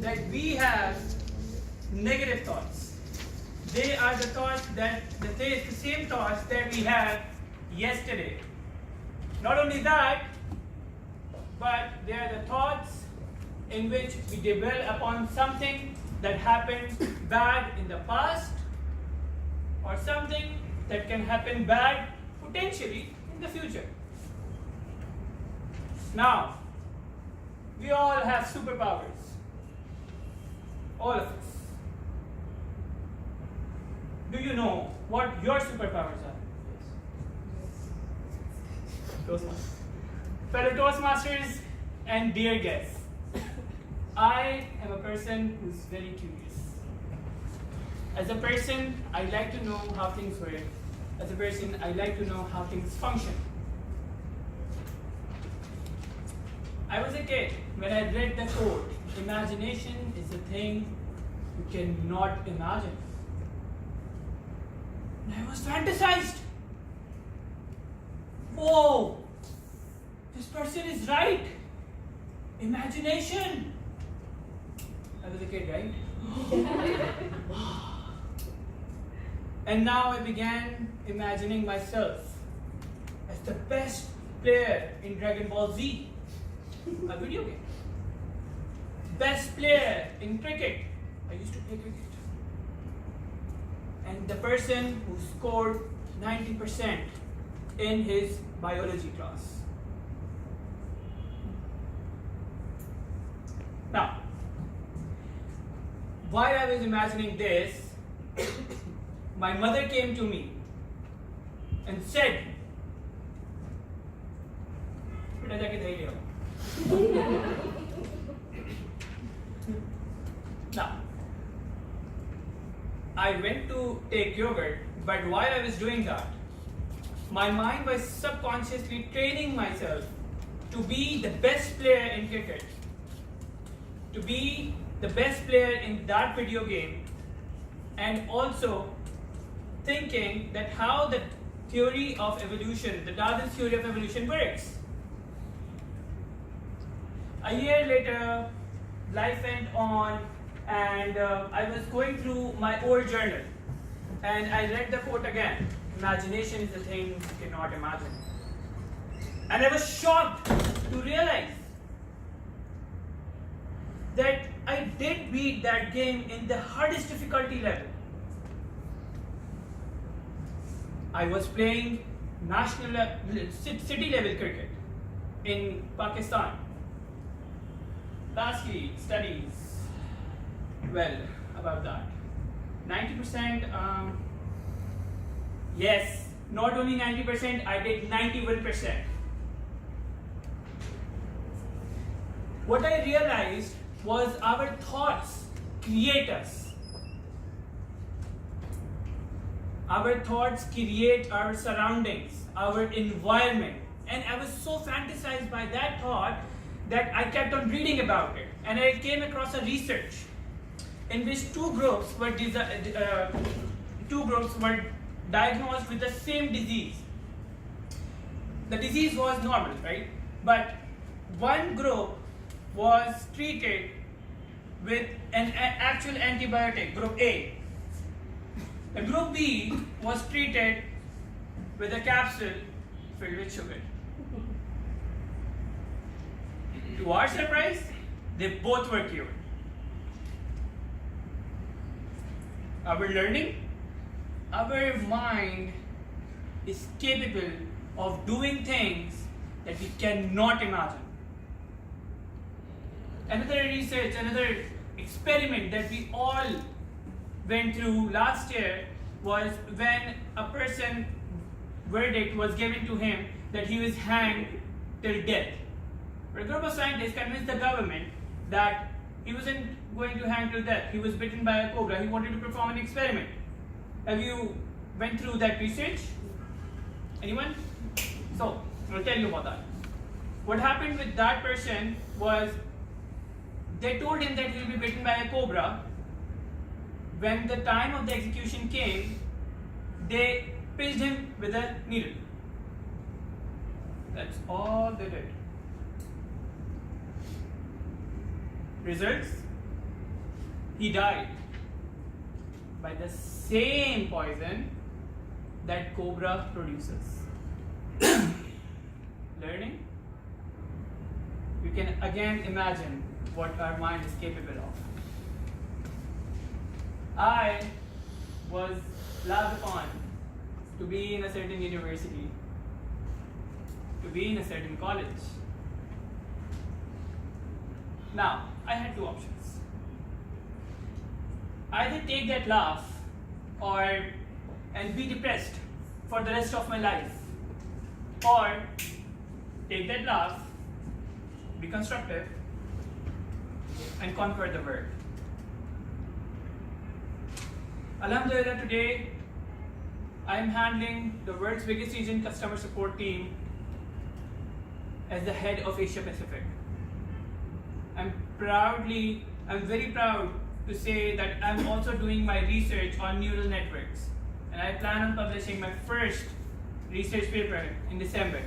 that we have negative thoughts. They are the thoughts that the same thoughts that we had yesterday. Not only that, but they are the thoughts in which we dwell upon something that happened bad in the past or something that can happen bad potentially in the future. Now, we all have superpowers. All of us. Do you know what your superpowers are? Toastmasters. Fellow Toastmasters and dear guests, I am a person who's very curious. As a person, I like to know how things work. As a person, I like to know how things function. I was a kid when I read the quote, imagination is a thing you cannot imagine. And I was fantasized. Whoa, this person is right. Imagination. I was a kid, right? And now I began imagining myself as the best player in Dragon Ball Z, a video game. Best player in cricket. I used to play cricket. And the person who scored 90% in his biology class. Now, while I was imagining this, my mother came to me and said, now, I went to take yogurt, but while I was doing that, my mind was subconsciously training myself to be the best player in cricket, to be the best player in that video game, and also thinking that how the theory of evolution, the Darwin's theory of evolution works. A year later, life went on, and I was going through my old journal, and I read the quote again, imagination is the thing you cannot imagine. And I was shocked to realize that I did beat that game in the hardest difficulty level. I was playing city level cricket in Pakistan. Lastly, studies. Well, about that. 90%, yes, not only 90%, I did 91%. What I realized was our thoughts create us. Our thoughts create our surroundings, our environment. And I was so fantasized by that thought that I kept on reading about it. And I came across a research in which two groups were diagnosed with the same disease. The disease was normal, right? But one group was treated with an actual antibiotic, group A. The group B was treated with a capsule filled with sugar. To our surprise, they both were cured. Our learning, our mind is capable of doing things that we cannot imagine. Another research, another experiment that we all went through last year was when a person verdict was given to him that he was hanged till death. But a group of scientists convinced the government that he wasn't going to hang till death. He was bitten by a cobra. He wanted to perform an experiment. Have you went through that research? Anyone? So, I'll tell you about that. What happened with that person was they told him that he will be bitten by a cobra. When the time of the execution came, they pinched him with a needle. That's all they did. Results? he died by the same poison that cobra produces. Learning, you can again imagine what our mind is capable of. I was laughed upon to be in a certain university, to be in a certain college. Now, I had two options. Either take that laugh and be depressed for the rest of my life, or take that laugh, be constructive, and conquer the world. Alhamdulillah, today I am handling the world's biggest region customer support team as the head of Asia Pacific. I'm very proud to say that I'm also doing my research on neural networks, and I plan on publishing my first research paper in December.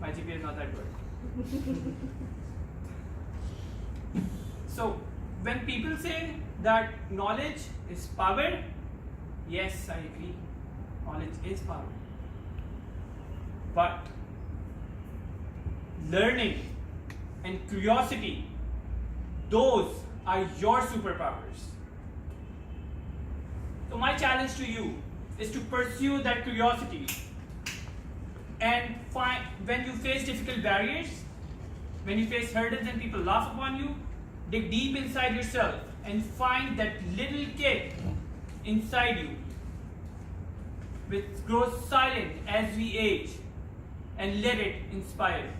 My GPA is not that good. So, when people say that knowledge is power, yes, I agree. Knowledge is power. But learning and curiosity, those are your superpowers. So my challenge to you is to pursue that curiosity and find, when you face difficult barriers, when you face hurdles and people laugh upon you, dig deep inside yourself and find that little kid inside you which grows silent as we age, and let it inspire.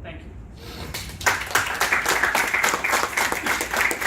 Thank you.